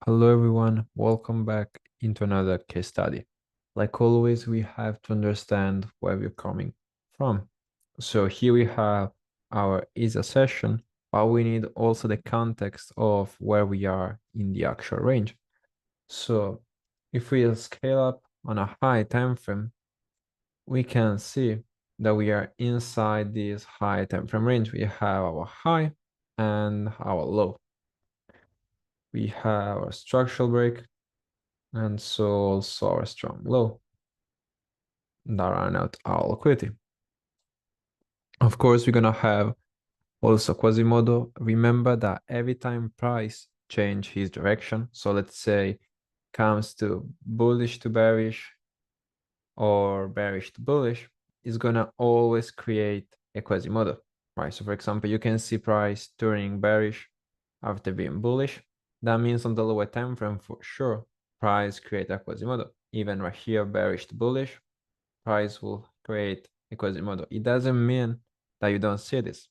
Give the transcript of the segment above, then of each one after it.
Hello everyone, welcome back into another case study. Like always, we have to understand where we're coming from. So here we have our ISA session, but we need also the context of where we are in the actual range. So if we scale up on a high time frame, we can see that we are inside this high time frame range. We have our high and our low. We have a structural break and so also our strong low that run out our liquidity. Of course, we're gonna have also Quasimodo. Remember that every time price change his direction, so let's say comes to bullish to bearish or bearish to bullish, is gonna always create a Quasimodo, right? So for example, you can see price turning bearish after being bullish. That means on the lower time frame for sure, price create a Quasimodo. Even right here, bearish to bullish, price will create a Quasimodo. It doesn't mean that you don't see this,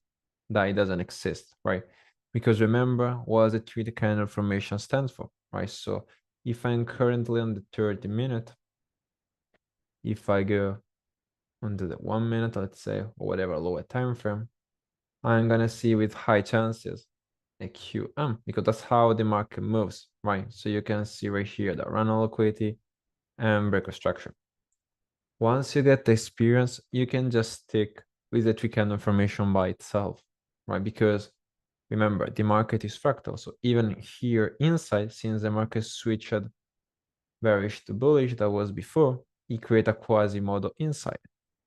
that it doesn't exist, right? Because remember what the 3D candle formation stands for, right? So if I'm currently on the 30-minute, if I go onto the 1 minute, let's say, or whatever lower time frame, I'm gonna see with high chances a QM because that's how the market moves, right? So you can see right here the run on liquidity and breaker structure. Once you get the experience, you can just stick with the three candle formation by itself, right? Because remember, the market is fractal. So even here inside, since the market switched bearish to bullish that was before, it create a quasi-model inside.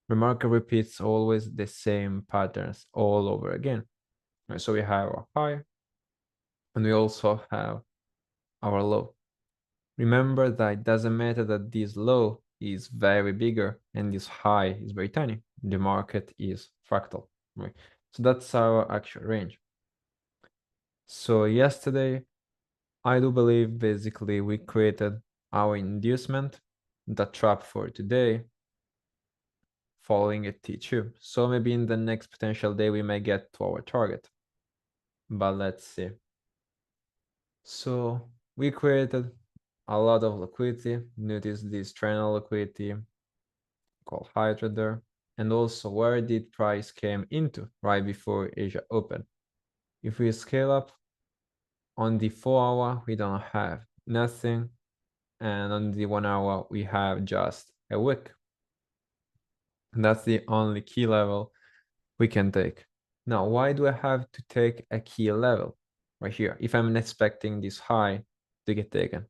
The market repeats always the same patterns all over again. Right? So we have our high, and we also have our low. Remember that it doesn't matter that this low is very bigger and this high is very tiny. The market is fractal, right? So that's our actual range. So yesterday, I do believe basically we created our inducement, the trap for today, following a T2. So maybe in the next potential day, we may get to our target. But let's see. So we created a lot of liquidity. Notice this channel liquidity called Hydra there. And also where did price came into right before Asia opened. If we scale up on the 4 hour, we don't have nothing. And on the 1 hour, we have just a wick. And that's the only key level we can take. Now, why do I have to take a key level right here if I'm expecting this high to get taken?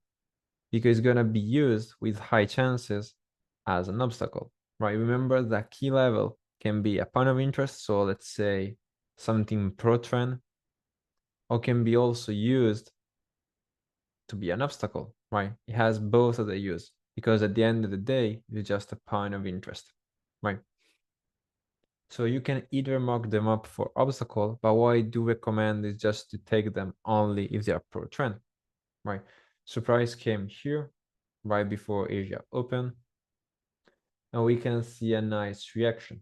Because it's gonna be used with high chances as an obstacle, right? Remember that key level can be a point of interest, so let's say something pro-trend, or can be also used to be an obstacle, right? It has both of the use because at the end of the day, it's just a point of interest, right? So you can either mark them up for obstacle, but what I do recommend is just to take them only if they are pro-trend, right? So price came here right before Asia opened, and we can see a nice reaction,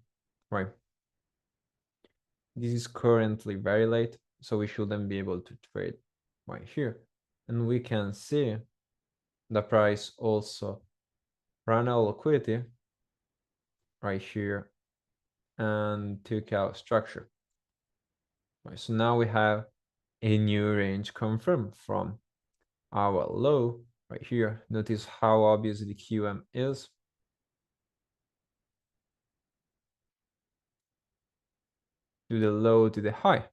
right? This is currently very late, so we shouldn't be able to trade right here. And we can see the price also ran out liquidity right here and took out structure. Right, so now we have a new range confirmed from our low right here. Notice how obvious the QM is. To the low to the high,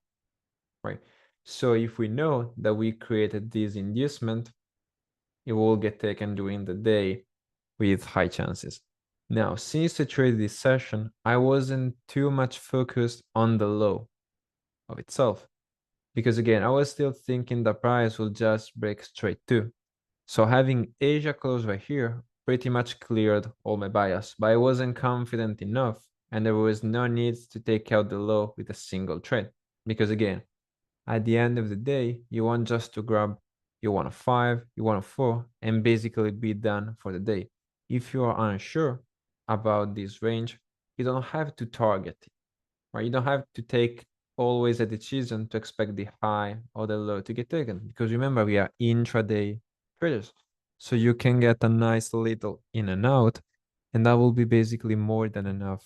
right? So if we know that we created this inducement, it will get taken during the day with high chances. Now, since I traded this session, I wasn't too much focused on the low of itself. Because again, I was still thinking the price will just break straight to. So having Asia close right here pretty much cleared all my bias, but I wasn't confident enough and there was no need to take out the low with a single trade. Because again, at the end of the day, you want just to grab, you want a 5, you want a 4, and basically be done for the day. If you are unsure about this range, you don't have to target it, right? You don't have to take always a decision to expect the high or the low to get taken. Because remember, we are intraday traders. So you can get a nice little in and out, and that will be basically more than enough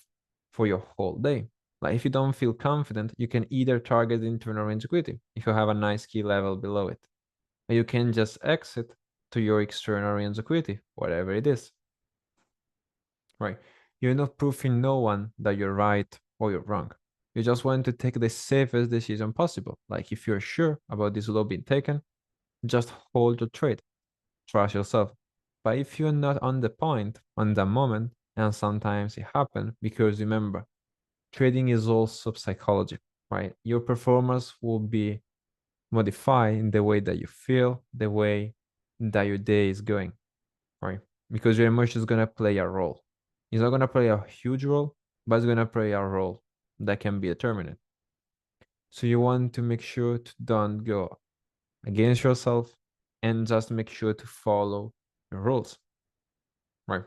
for your whole day. Like if you don't feel confident, you can either target the internal range liquidity if you have a nice key level below it. Or you can just exit to your external range liquidity, whatever it is. Right? You're not proving no one that you're right or you're wrong. You just want to take the safest decision possible. Like if you're sure about this low being taken, just hold your trade. Trust yourself. But if you're not on the point on the moment, and sometimes it happens because remember, trading is also psychology, right? Your performance will be modified in the way that you feel, the way that your day is going, right? Because your emotion is gonna play a role. It's not gonna play a huge role, but it's gonna play a role that can be determined. So you want to make sure to don't go against yourself and just make sure to follow your rules, right?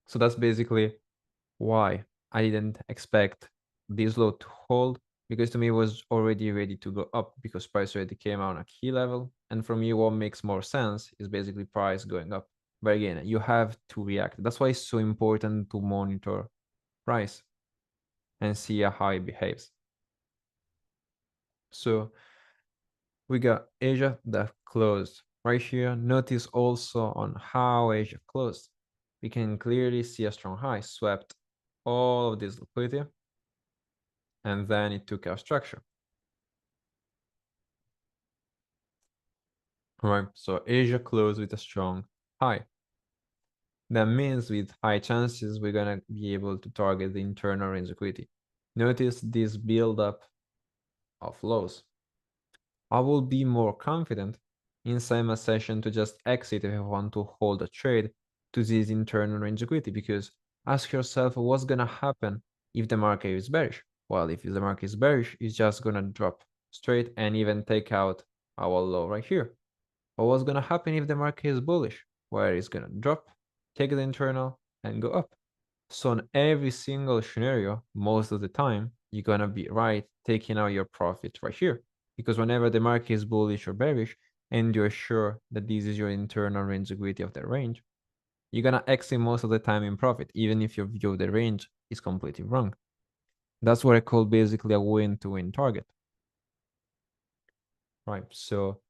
So that's basically why I didn't expect this low to hold, because to me it was already ready to go up because price already came out on a key level. And for me, what makes more sense is basically price going up. But again, you have to react. That's why it's so important to monitor price and see how it behaves. So we got Asia that closed right here. Notice also on how Asia closed. We can clearly see a strong high swept all of this liquidity, and then it took our structure. All right, so Asia closed with a strong high. That means with high chances, we're gonna be able to target the internal range liquidity. Notice this build-up of lows. I will be more confident inside my session to just exit if I want to hold a trade to this internal range liquidity, because ask yourself what's gonna happen if the market is bearish. Well, if the market is bearish, it's just gonna drop straight and even take out our low right here. But what's gonna happen if the market is bullish? Where it's gonna drop, take the internal, and go up. So in every single scenario, most of the time, you're gonna be right taking out your profit right here. Because whenever the market is bullish or bearish, and you're sure that this is your internal range liquidity of the range, you're gonna exit most of the time in profit, even if your view of the range is completely wrong. That's what I call basically a win-to-win target. Right, so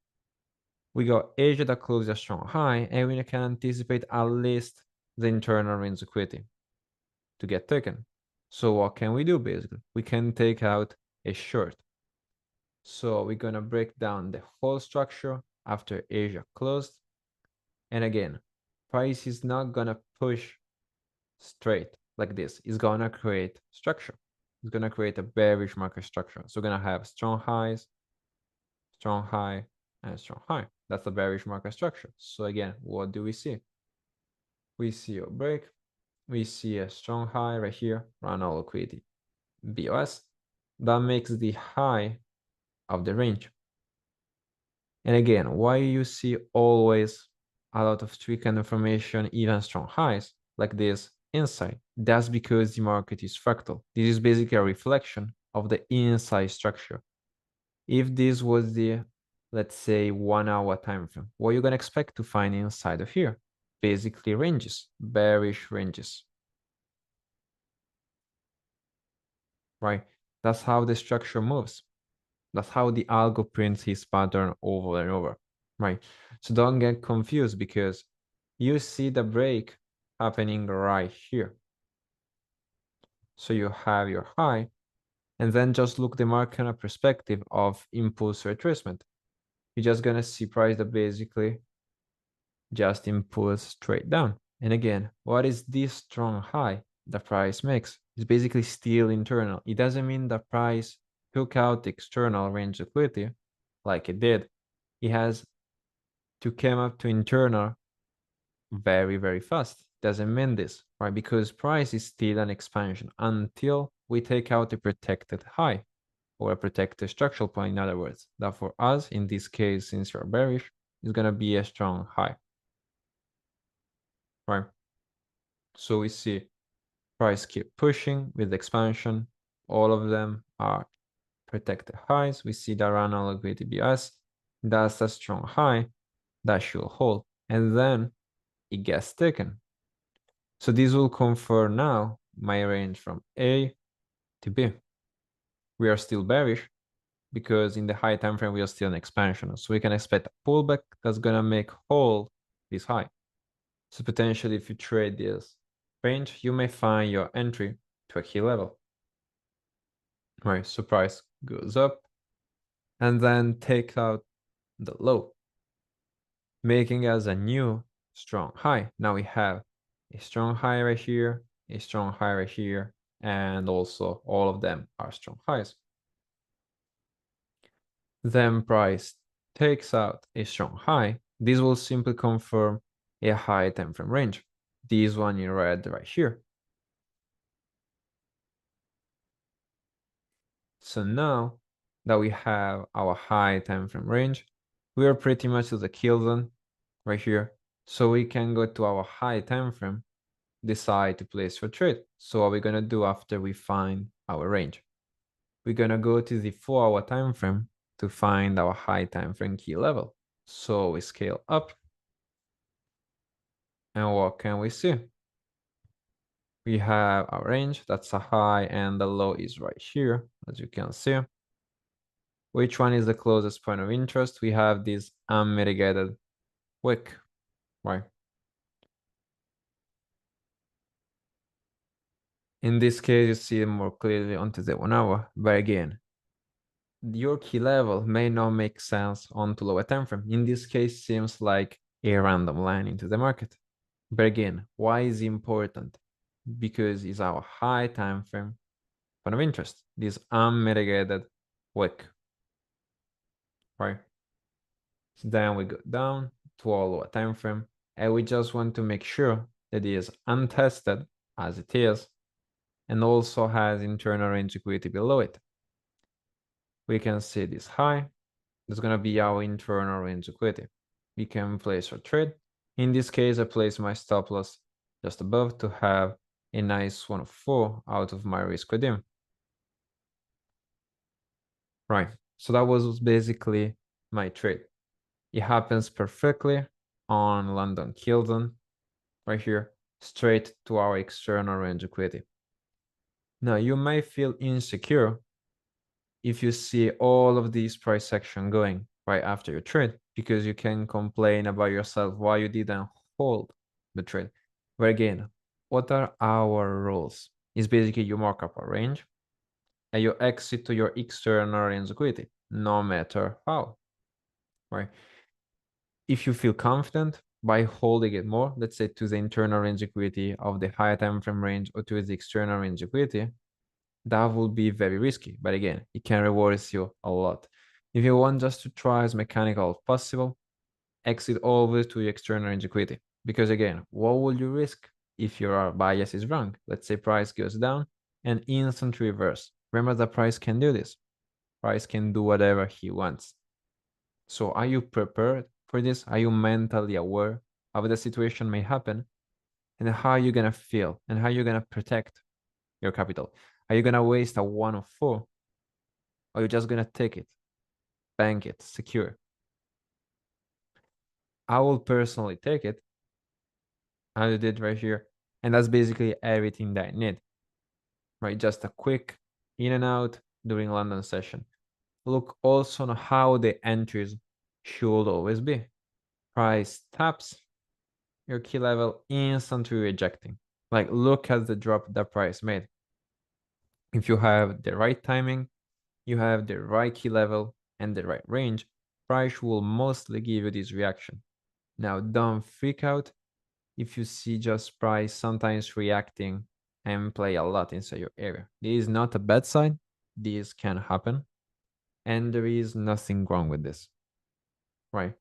we got Asia that closed a strong high, and we can anticipate at least the internal range liquidity to get taken. So what can we do basically? We can take out a short. So we're gonna break down the whole structure after Asia closed. And again, price is not gonna push straight like this. It's gonna create structure. It's gonna create a bearish market structure. So we're gonna have strong highs, strong high, and strong high. That's the bearish market structure. So again, what do we see? We see a break. We see a strong high right here, run all liquidity, BOS. That makes the high of the range. And again, why you see always a lot of trick and information, even strong highs like this inside? That's because the market is fractal. This is basically a reflection of the inside structure. If this was the, let's say, 1 hour time frame, what you're gonna expect to find inside of here? Basically ranges, bearish ranges, right? That's how the structure moves. That's how the algo prints his pattern over and over, right? So don't get confused because you see the break happening right here. So you have your high, and then just look the market on a perspective of impulse retracement. You're just gonna see price that basically just impulse straight down. And again, what is this strong high the price makes? It's basically still internal. It doesn't mean the price took out the external range liquidity like it did. It has to come up to internal very, very fast. Doesn't mean this, right? Because price is still an expansion until we take out a protected high or a protected structural point, in other words. That for us, in this case, since you're bearish, is gonna be a strong high, right? So we see price keep pushing with expansion. All of them are protected highs. We see the run on liquidity BS. That's a strong high. that should hold, and then it gets taken. So this will confirm now my range from A to B. We are still bearish because in the high time frame we are still in expansion. So we can expect a pullback that's gonna make hold this high. So potentially if you trade this range, you may find your entry to a key level. Right, so price goes up and then take out the low, making us a new strong high. Now we have a strong high right here, a strong high right here, and also all of them are strong highs. Then price takes out a strong high. This will simply confirm a high time frame range. This one in red right here. So now that we have our high time frame range, we are pretty much to the kill zone right here. So we can go to our high time frame, decide to place for trade. So what we're gonna do after we find our range? We're gonna go to the 4-hour time frame to find our high time frame key level. So we scale up, and what can we see? We have a range, that's a high, and the low is right here, as you can see. Which one is the closest point of interest? We have this unmitigated wick, right? In this case, you see it more clearly onto the 1 hour, but again, your key level may not make sense onto lower time frame. In this case, seems like a random line into the market. But again, why is it important? Because it's our high time frame point of interest, this unmitigated wick, right? So then we go down to our lower time frame, and we just want to make sure that it is untested as it is, and also has internal range liquidity below it. We can see this high. That's gonna be our internal range liquidity. We can place our trade. In this case, I place my stop loss just above to have a nice 104 out of my risk redeem. Right. So that was basically my trade. It happens perfectly on London Kilden, right here, straight to our external range liquidity. Now you may feel insecure if you see all of these price action going right after your trade, because you can complain about yourself why you didn't hold the trade. But again, what are our rules? It's basically you mark up a range and you exit to your external range liquidity, no matter how, right? If you feel confident by holding it more, let's say to the internal range liquidity of the higher time frame range or to the external range liquidity, that would be very risky. But again, it can reward you a lot. If you want just to try as mechanical as possible, exit always to your external range liquidity. Because again, what will you risk if your bias is wrong? Let's say price goes down and instant reverse. Remember that price can do this. Price can do whatever he wants. So are you prepared for this? Are you mentally aware of the situation may happen? And how are you gonna feel? And how are you gonna protect your capital? Are you gonna waste a 104? Or you're just gonna take it, bank it, secure? I will personally take it. I did right here. And that's basically everything that I need. Right? Just a quick in and out during London session. Look also on how the entries should always be. Price taps your key level, instantly rejecting. Like look at the drop that price made. If you have the right timing, you have the right key level and the right range, price will mostly give you this reaction. Now don't freak out if you see just price sometimes reacting and play a lot inside your area. This is not a bad sign. This can happen. And there is nothing wrong with this. Right?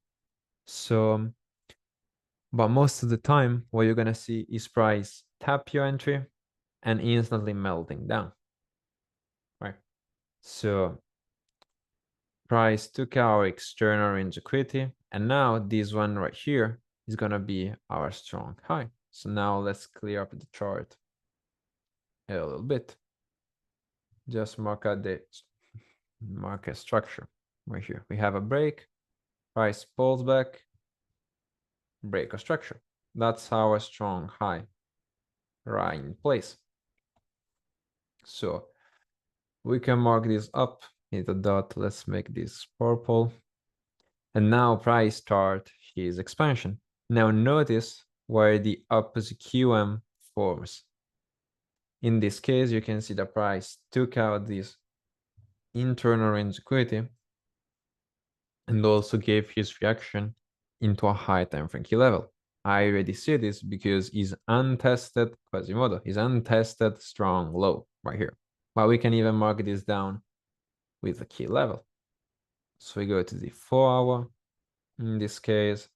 So but most of the time, what you're gonna see is price tap your entry and instantly melting down, right? So price took our external range equity, and now this one right here is gonna be our strong high. So now let's clear up the chart a little bit. Just mark out the market structure right here. We have a break, price pulls back, break a structure. That's our strong high right in place. So we can mark this up, hit a dot, let's make this purple. And now price start his expansion. Now notice where the opposite QM forms. In this case, you can see the price took out this internal range liquidity and also gave his reaction into a high time frame key level. I already see this because it's untested Quasimodo, is untested strong low right here. But we can even mark this down with a key level. So we go to the 4-hour. In this case,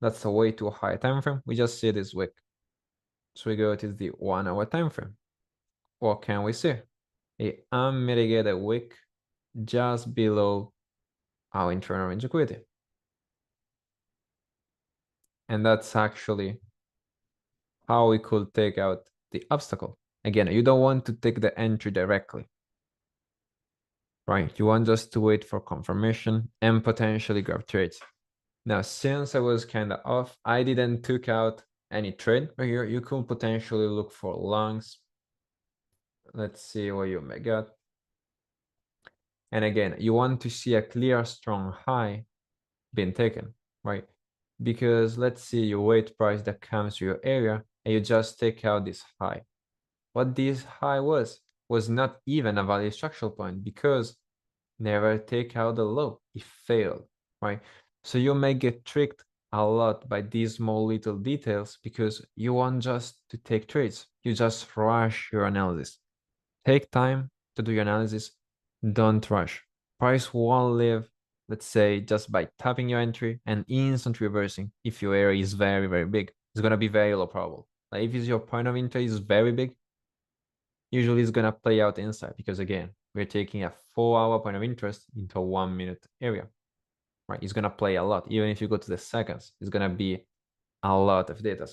that's a way too high time frame. We just see this wick. So we go to the 1-hour time frame. What can we see? A unmitigated wick just below our internal range liquidity. And that's actually how we could take out the obstacle. Again, you don't want to take the entry directly, right? You want just to wait for confirmation and potentially grab trades. Now, since I was kind of off, I didn't took out any trade right here. You could potentially look for longs. Let's see what you may get. And again, you want to see a clear, strong high being taken, right? Because let's see your weight price that comes to your area and you just take out this high. What this high was not even a valid structural point because never take out the low. It failed, right? So you may get tricked a lot by these small little details because you want just to take trades. You just rush your analysis. Take time to do your analysis. Don't rush. Price won't live, let's say, just by tapping your entry and instant reversing. If your area is very, very big, it's going to be very low probable. Like if your point of entry is very big, usually it's going to play out inside because again, we're taking a 4-hour point of interest into a 1-minute area, right? It's going to play a lot. Even if you go to the seconds, it's going to be a lot of data.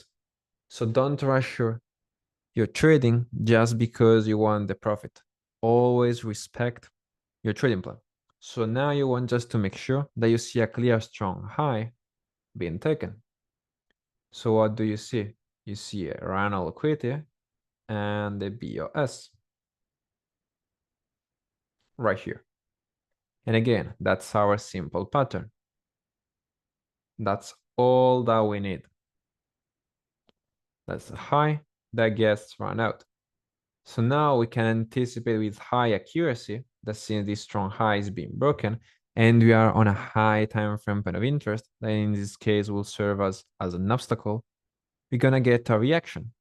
So don't rush your trading just because you want the profit. Always respect your trading plan. So now you want just to make sure that you see a clear strong high being taken. So what do you see? You see a Rana liquidity and the BOS right here. And again, that's our simple pattern. That's all that we need. That's the high that gets run out. So now we can anticipate with high accuracy that since this strong high is being broken and we are on a high time frame point of interest, that in this case will serve as an obstacle, we're gonna get a reaction,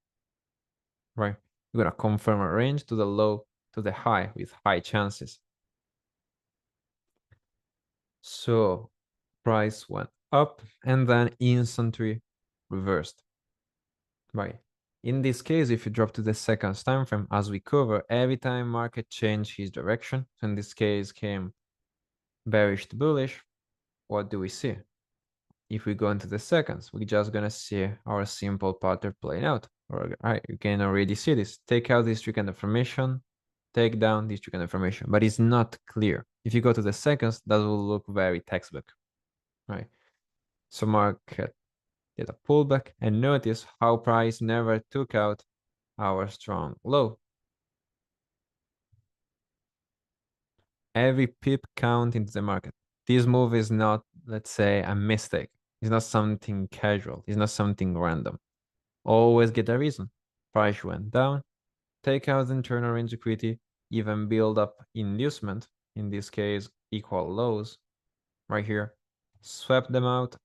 right? We're gonna confirm a range to the low to the high with high chances. So price went up and then instantly reversed, right? In this case, if you drop to the second time frame, as we cover, every time market changed his direction, so in this case came bearish to bullish, what do we see? If we go into the seconds, we're just gonna see our simple pattern playing out. All right, you can already see this. Take out this trend information, take down this trend information, but it's not clear. If you go to the seconds, that will look very textbook, right? So market did a pullback and notice how price never took out our strong low. Every pip count into the market. This move is not, let's say, a mistake. It's not something casual. It's not something random. Always get a reason. Price went down, take out the internal range liquidity, even build up inducement, in this case, equal lows, right here, swept them out,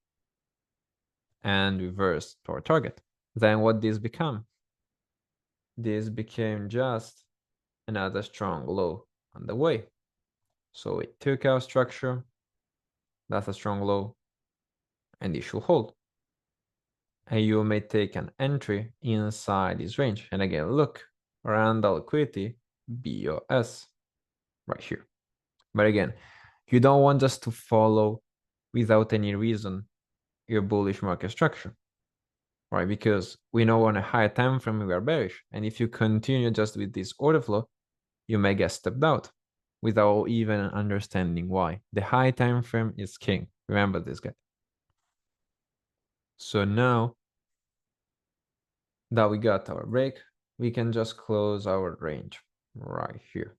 and reverse to our target. Then what this become? This became just another strong low on the way. So it took out structure, that's a strong low, and it should hold. And you may take an entry inside this range. And again, look, around the liquidity, BOS, right here. But again, you don't want just to follow without any reason your bullish market structure, right? Because we know on a higher time frame we are bearish. And if you continue just with this order flow, you may get stepped out without even understanding why. The high time frame is king. Remember this, guy. So now that we got our break, we can just close our range right here.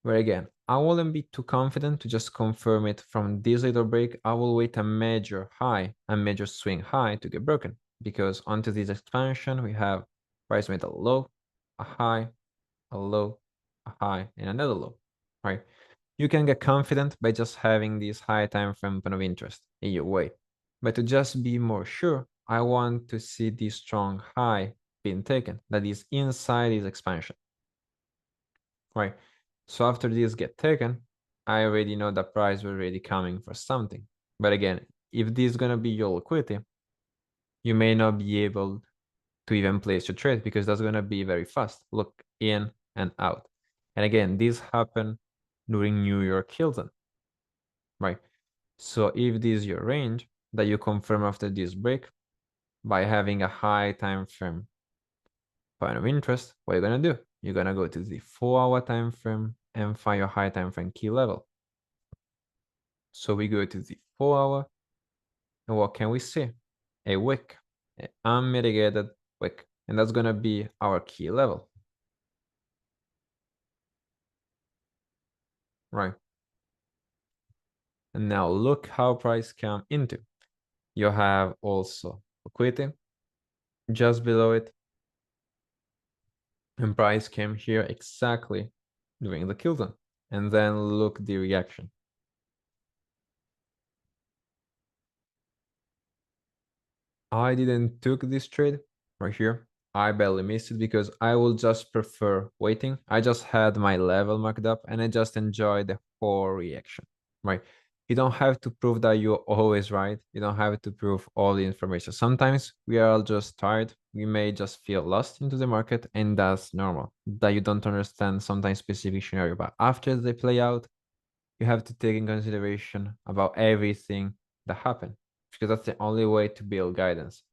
But again, I wouldn't be too confident to just confirm it from this little break. I will wait a major high, a major swing high to get broken, because onto this expansion, we have price made a low, a high, a low, a high, and another low, right? You can get confident by just having this high time frame point of interest in your way. But to just be more sure, I want to see this strong high being taken, that is inside this expansion, right? So after this get taken, I already know the price was already coming for something. But again, if this is gonna be your liquidity, you may not be able to even place your trade because that's gonna be very fast. Look in and out. And again, this happened during New York Hilton, right? So if this is your range that you confirm after this break by having a high time frame point of interest, what you're gonna do? You're gonna go to the 4-hour time frame and find your high time frame key level. So we go to the 4-hour, and what can we see? A wick, an unmitigated wick, and that's gonna be our key level, right? And now look how price come into. You have also liquidity just below it, and price came here exactly during the kill zone. And then look the reaction. I didn't took this trade right here. I barely missed it because I will just prefer waiting. I just had my level marked up and I just enjoy the whole reaction, right? You don't have to prove that you're always right. You don't have to prove all the information. Sometimes we are all just tired. We may just feel lost into the market, and that's normal. That you don't understand sometimes specific scenario, but after they play out, you have to take in consideration about everything that happened, because that's the only way to build guidance.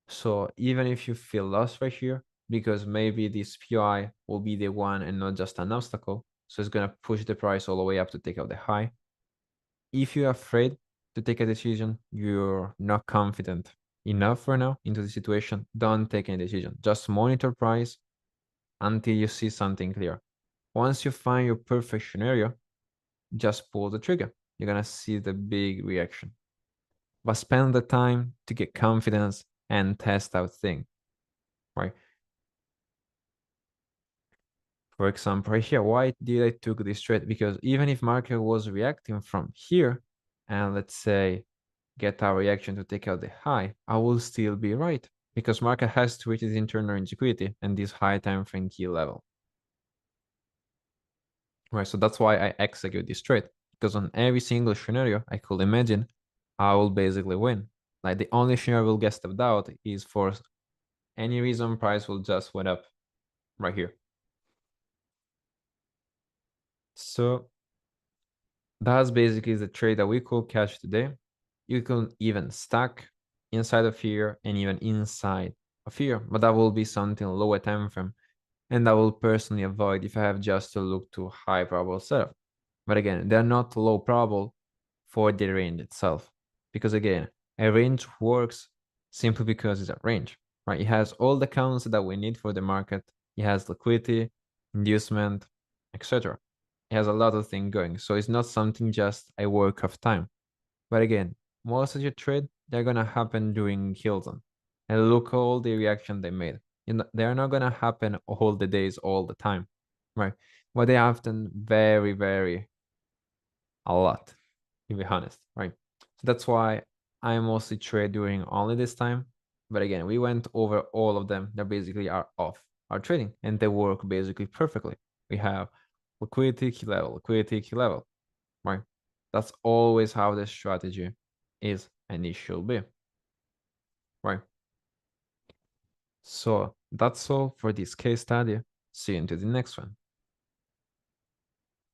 So even if you feel lost right here, because maybe this POI will be the one and not just an obstacle, so it's gonna push the price all the way up to take out the high. If you're afraid to take a decision, you're not confident enough for now into the situation, don't take any decision. Just monitor price until you see something clear. Once you find your perfect scenario, just pull the trigger. You're gonna see the big reaction. But spend the time to get confidence and test out things, right? For example, right here, why did I took this trade? Because even if market was reacting from here, and let's say get our reaction to take out the high, I will still be right because market has to reach its internal liquidity and this high time frame key level. Right, so that's why I execute this trade, because on every single scenario I could imagine, I will basically win. Like the only scenario I will get stepped out is for any reason price will just went up right here. So that's basically the trade that we could catch today. You can even stack inside of here and even inside of here, but that will be something lower time frame, and I will personally avoid if I have just to look to high probable setup. But again, they're not low probable for the range itself, because again, a range works simply because it's a range, right? It has all the counts that we need for the market. It has liquidity, inducement, etc. It has a lot of things going, so it's not something just a work of time. But again, most of your trade, they're gonna happen during Hilton. And look all the reaction they made. They're not gonna happen all the days, all the time, right? But they happen very, very a lot, to be honest, right? So that's why I mostly trade during only this time. But again, we went over all of them that basically are off our trading and they work basically perfectly. We have liquidity, key level, right? That's always how the strategy is and it should be, right? So that's all for this case study. See you into the next one.